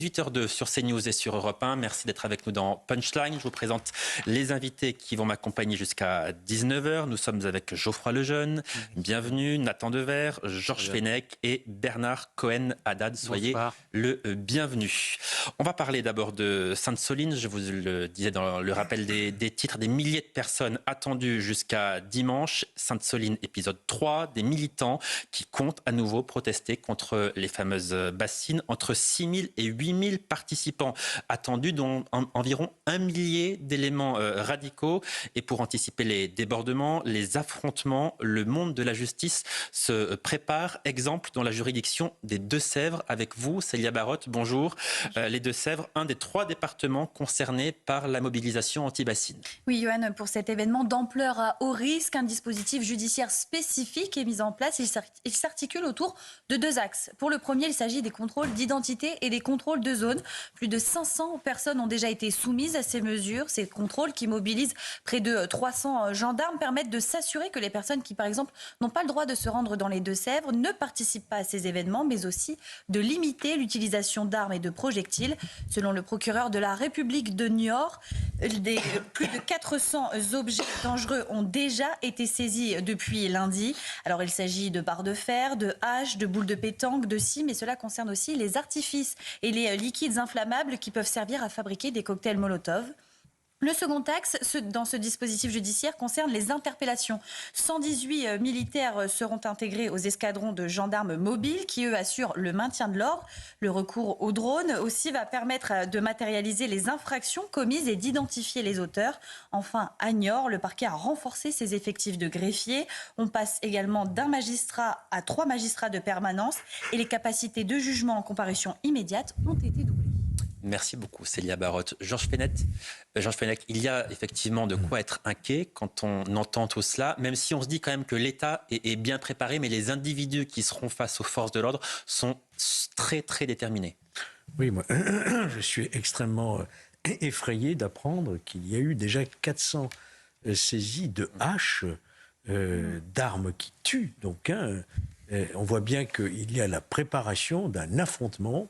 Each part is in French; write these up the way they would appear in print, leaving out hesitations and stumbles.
18h02 sur CNews et sur Europe 1. Merci d'être avec nous dans Punchline. Je vous présente les invités qui vont m'accompagner jusqu'à 19h. Nous sommes avec Geoffroy Lejeune, bienvenue, Nathan Dever, Georges Fenech et Bernard Cohen-Haddad. Soyez le bienvenu. On va parler d'abord de Sainte-Soline. Je vous le disais dans le rappel des titres, des milliers de personnes attendues jusqu'à dimanche. Sainte-Soline, épisode 3, des militants qui comptent à nouveau protester contre les fameuses bassines. Entre 6 000 et 8 000 participants attendus, dont environ 1 millier d'éléments radicaux. Et pour anticiper les débordements, les affrontements, le monde de la justice se prépare. Exemple dans la juridiction des Deux-Sèvres. Avec vous, Célia Barotte, bonjour. Les Deux-Sèvres, un des 3 départements concernés par la mobilisation anti-bassine. Oui, Johan, pour cet événement d'ampleur à haut risque, un dispositif judiciaire spécifique est mis en place. Il s'articule autour de 2 axes. Pour le premier, il s'agit des contrôles d'identité et des contrôles de zone. Plus de 500 personnes ont déjà été soumises à ces mesures. Ces contrôles qui mobilisent près de 300 gendarmes permettent de s'assurer que les personnes qui, par exemple, n'ont pas le droit de se rendre dans les Deux-Sèvres ne participent pas à ces événements, mais aussi de limiter l'utilisation d'armes et de projectiles. Selon le procureur de la République de Niort, plus de 400 objets dangereux ont déjà été saisis depuis lundi. Alors il s'agit de barres de fer, de haches, de boules de pétanque, de scie, mais cela concerne aussi les artifices et les liquides inflammables qui peuvent servir à fabriquer des cocktails Molotov. Le second axe dans ce dispositif judiciaire concerne les interpellations. 118 militaires seront intégrés aux escadrons de gendarmes mobiles qui, eux, assurent le maintien de l'ordre. Le recours aux drones aussi va permettre de matérialiser les infractions commises et d'identifier les auteurs. Enfin, à Niort, le parquet a renforcé ses effectifs de greffiers. On passe également d'1 magistrat à 3 magistrats de permanence et les capacités de jugement en comparution immédiate ont été doublées. Merci beaucoup, Célia Barotte. Georges Fenech, il y a effectivement de quoi être inquiet quand on entend tout cela, même si on se dit quand même que l'État est bien préparé, mais les individus qui seront face aux forces de l'ordre sont très, très déterminés. Oui, moi, je suis extrêmement effrayé d'apprendre qu'il y a eu déjà 400 saisies de haches, d'armes qui tuent. Donc, on voit bien qu'il y a la préparation d'un affrontement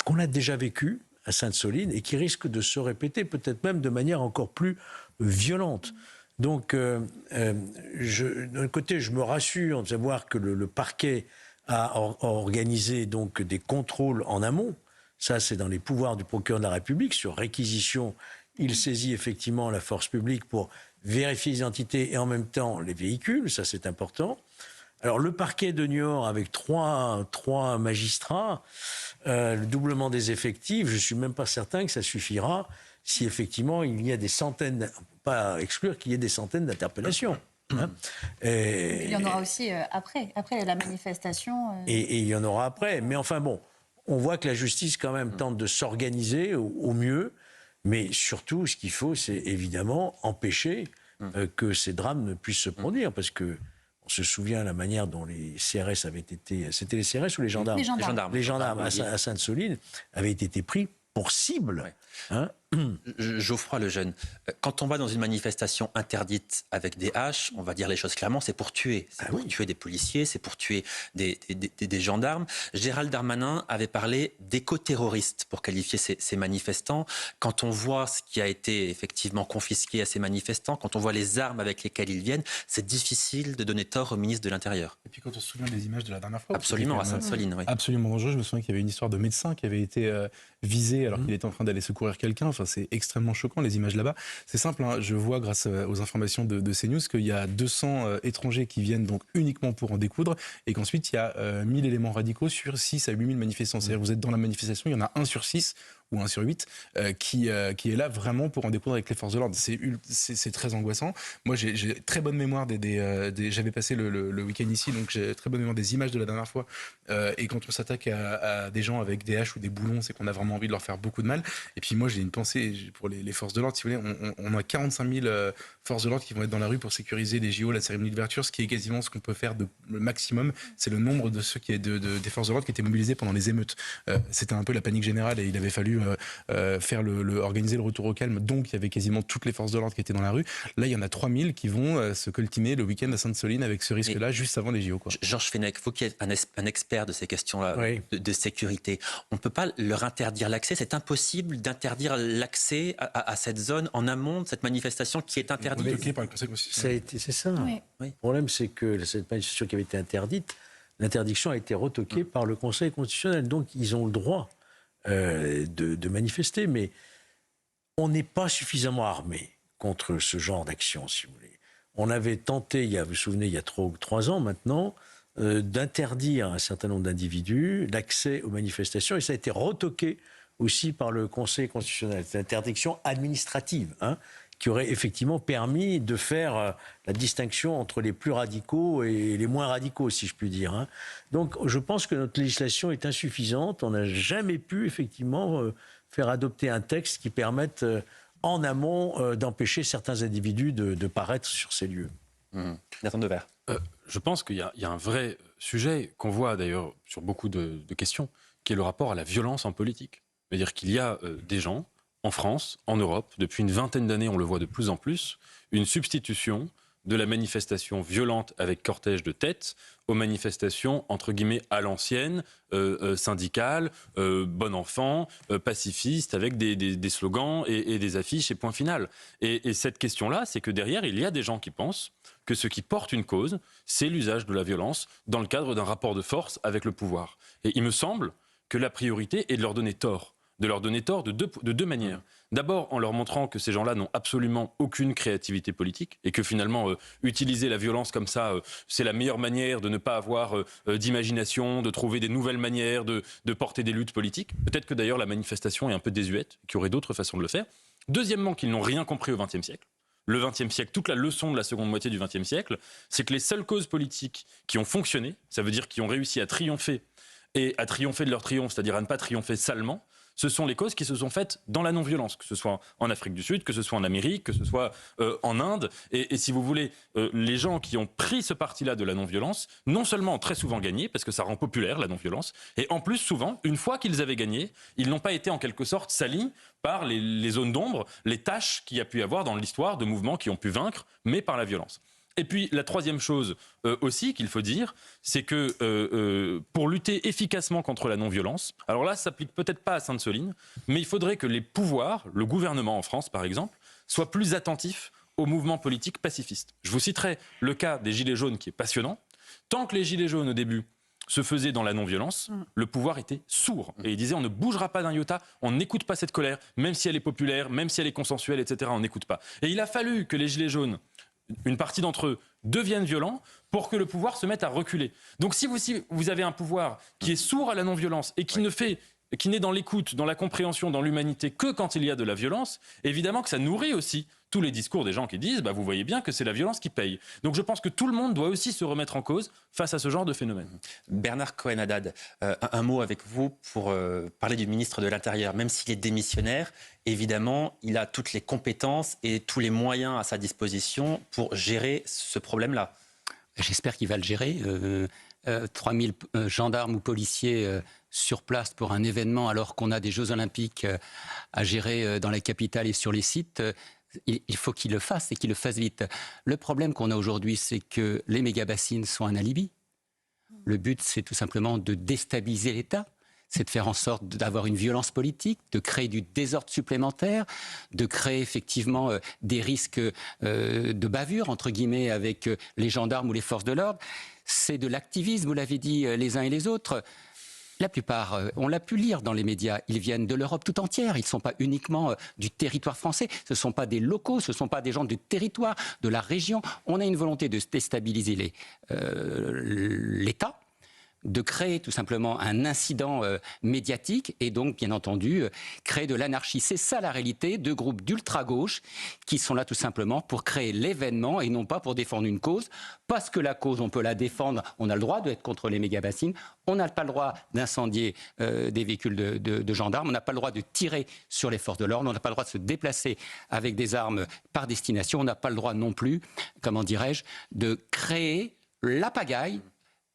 qu'on a déjà vécu à Sainte-Soline et qui risque de se répéter, peut-être même de manière encore plus violente. Donc, d'un côté, je me rassure de savoir que le parquet a organisé donc des contrôles en amont. Ça, c'est dans les pouvoirs du procureur de la République. Sur réquisition, il saisit effectivement la force publique pour vérifier l'identité et en même temps les véhicules. Ça, c'est important. Alors, le parquet de Niort, avec trois magistrats, le doublement des effectifs, je ne suis même pas certain que ça suffira si effectivement il y a des centaines, pas exclure qu'il y ait des centaines d'interpellations. Hein. Il y en aura aussi après la manifestation. Et il y en aura après. Mais enfin bon, on voit que la justice quand même tente de s'organiser au mieux. Mais surtout, ce qu'il faut, c'est évidemment empêcher que ces drames ne puissent se produire. Parce que on se souvient de la manière dont les CRS avaient été... C'était les CRS ou les gendarmes ? Les gendarmes à Sainte-Soline avaient été pris pour cible. Ouais. Hein. Geoffroy Lejeune, quand on va dans une manifestation interdite avec des haches, on va dire les choses clairement, c'est pour tuer. C'est pour tuer des policiers, c'est pour tuer des gendarmes. Gérald Darmanin avait parlé d'éco-terroristes pour qualifier ces manifestants. Quand on voit ce qui a été effectivement confisqué à ces manifestants, quand on voit les armes avec lesquelles ils viennent, c'est difficile de donner tort au ministre de l'Intérieur. Et puis quand on se souvient des images de la dernière fois... Absolument, à Sainte-Soline, oui. Absolument dangereux. Je me souviens qu'il y avait une histoire de médecin qui avait été visé alors qu'il était en train d'aller secourir quelqu'un. Enfin, c'est extrêmement choquant, les images là-bas. C'est simple, hein, je vois grâce aux informations de CNews qu'il y a 200 étrangers qui viennent donc uniquement pour en découdre et qu'ensuite il y a 1000 éléments radicaux sur 6 à 8 000 manifestants. C'est-à-dire que vous êtes dans la manifestation, il y en a 1 sur 6 ou 1 sur 8 qui est là vraiment pour en découdre avec les forces de l'ordre. C'est très angoissant. Moi, j'ai très bonne mémoire j'avais passé le week-end ici, donc j'ai très bonne mémoire des images de la dernière fois. Et quand on s'attaque à des gens avec des haches ou des boulons, c'est qu'on a vraiment envie de leur faire beaucoup de mal. Et puis moi, j'ai une pensée pour les forces de l'ordre. Si vous voulez, on a 45 000 forces de l'ordre qui vont être dans la rue pour sécuriser les JO, la cérémonie d'ouverture, ce qui est quasiment ce qu'on peut faire le maximum. C'est le nombre de ceux des forces de l'ordre qui étaient mobilisés pendant les émeutes. C'était un peu la panique générale et il avait fallu même organiser le retour au calme. Donc, il y avait quasiment toutes les forces de l'ordre qui étaient dans la rue. Là, il y en a 3000 qui vont se coltiner le week-end à Sainte-Soline avec ce risque-là, juste avant les JO, quoi. Georges Fenech, vous qui êtes un expert de ces questions-là, Oui. de sécurité, on ne peut pas leur interdire l'accès. C'est impossible d'interdire l'accès à cette zone en amont de cette manifestation qui est interdite. Bloqué par le Conseil constitutionnel. C'est ça. Oui. Le problème, c'est que cette manifestation qui avait été interdite, l'interdiction a été retoquée par le Conseil constitutionnel. Donc, ils ont le droit de manifester, mais on n'est pas suffisamment armé contre ce genre d'action, si vous voulez. On avait tenté, vous vous souvenez, il y a 3 ans maintenant, d'interdire à un certain nombre d'individus l'accès aux manifestations, et ça a été retoqué aussi par le Conseil constitutionnel. C'est une interdiction administrative, qui aurait effectivement permis de faire la distinction entre les plus radicaux et les moins radicaux, si je puis dire. Donc je pense que notre législation est insuffisante. On n'a jamais pu effectivement faire adopter un texte qui permette en amont d'empêcher certains individus de paraître sur ces lieux. Nathan Devers. Je pense qu'il y a un vrai sujet qu'on voit d'ailleurs sur beaucoup de questions, qui est le rapport à la violence en politique. C'est-à-dire qu'il y a des gens en France, en Europe, depuis une vingtaine d'années, on le voit de plus en plus, une substitution de la manifestation violente avec cortège de tête aux manifestations, entre guillemets, à l'ancienne, syndicales, bon enfant, pacifistes, avec des slogans et des affiches et point final. Et cette question-là, c'est que derrière, il y a des gens qui pensent que ce qui porte une cause, c'est l'usage de la violence dans le cadre d'un rapport de force avec le pouvoir. Et il me semble que la priorité est de leur donner tort. De leur donner tort de deux manières. D'abord, en leur montrant que ces gens-là n'ont absolument aucune créativité politique et que finalement, utiliser la violence comme ça, c'est la meilleure manière de ne pas avoir d'imagination, de trouver des nouvelles manières de porter des luttes politiques. Peut-être que d'ailleurs la manifestation est un peu désuète, qu'il y aurait d'autres façons de le faire. Deuxièmement, qu'ils n'ont rien compris au XXe siècle. Le XXe siècle, toute la leçon de la seconde moitié du XXe siècle, c'est que les seules causes politiques qui ont fonctionné, ça veut dire qui ont réussi à triompher et à triompher de leur triomphe, c'est-à-dire à ne pas triompher salement, ce sont les causes qui se sont faites dans la non-violence, que ce soit en Afrique du Sud, que ce soit en Amérique, que ce soit en Inde. Et si vous voulez, les gens qui ont pris ce parti-là de la non-violence, non seulement ont très souvent gagné, parce que ça rend populaire la non-violence, et en plus, souvent, une fois qu'ils avaient gagné, ils n'ont pas été en quelque sorte salis par les zones d'ombre, les tâches qu'il y a pu y avoir dans l'histoire de mouvements qui ont pu vaincre, mais par la violence. Et puis la troisième chose aussi qu'il faut dire, c'est que pour lutter efficacement contre la non-violence, alors là ça s'applique peut-être pas à Sainte-Soline, mais il faudrait que les pouvoirs, le gouvernement en France par exemple, soient plus attentifs aux mouvements politiques pacifistes. Je vous citerai le cas des Gilets jaunes qui est passionnant. Tant que les Gilets jaunes au début se faisaient dans la non-violence, le pouvoir était sourd. Et il disait on ne bougera pas d'un iota, on n'écoute pas cette colère, même si elle est populaire, même si elle est consensuelle, etc. On n'écoute pas. Et il a fallu que les Gilets jaunes, une partie d'entre eux, deviennent violents pour que le pouvoir se mette à reculer. Donc si vous avez un pouvoir qui est sourd à la non-violence et qui n'est dans l'écoute, dans la compréhension, dans l'humanité que quand il y a de la violence, évidemment que ça nourrit aussi tous les discours des gens qui disent vous voyez bien que c'est la violence qui paye. Donc je pense que tout le monde doit aussi se remettre en cause face à ce genre de phénomène. Bernard Cohen-Haddad, un mot avec vous pour parler du ministre de l'Intérieur. Même s'il est démissionnaire, évidemment, il a toutes les compétences et tous les moyens à sa disposition pour gérer ce problème-là. J'espère qu'il va le gérer. 3000 gendarmes ou policiers sur place pour un événement alors qu'on a des Jeux Olympiques à gérer dans la capitale et sur les sites. Il faut qu'il le fasse et qu'il le fasse vite. Le problème qu'on a aujourd'hui, c'est que les méga-bassines sont un alibi. Le but, c'est tout simplement de déstabiliser l'État. C'est de faire en sorte d'avoir une violence politique, de créer du désordre supplémentaire, de créer effectivement des risques de bavure, entre guillemets, avec les gendarmes ou les forces de l'ordre. C'est de l'activisme, vous l'avez dit les uns et les autres. La plupart, on l'a pu lire dans les médias, ils viennent de l'Europe tout entière. Ils ne sont pas uniquement du territoire français. Ce ne sont pas des locaux, ce ne sont pas des gens du territoire, de la région. On a une volonté de déstabiliser l'État, de créer tout simplement un incident médiatique et donc, bien entendu, créer de l'anarchie. C'est ça la réalité de groupes d'ultra-gauche qui sont là tout simplement pour créer l'événement et non pas pour défendre une cause. Parce que la cause, on peut la défendre, on a le droit d'être contre les méga-bassines, on n'a pas le droit d'incendier des véhicules de gendarmes, on n'a pas le droit de tirer sur les forces de l'ordre, on n'a pas le droit de se déplacer avec des armes par destination, on n'a pas le droit non plus, comment dirais-je, de créer la pagaille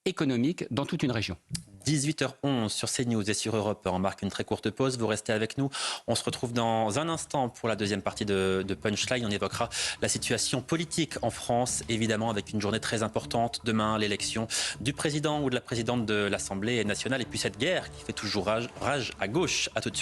économique dans toute une région. 18h11 sur CNews et sur Europe 1. On marque une très courte pause. Vous restez avec nous. On se retrouve dans un instant pour la deuxième partie de Punchline. On évoquera la situation politique en France, évidemment, avec une journée très importante. Demain, l'élection du président ou de la présidente de l'Assemblée nationale. Et puis cette guerre qui fait toujours rage à gauche. À tout de suite.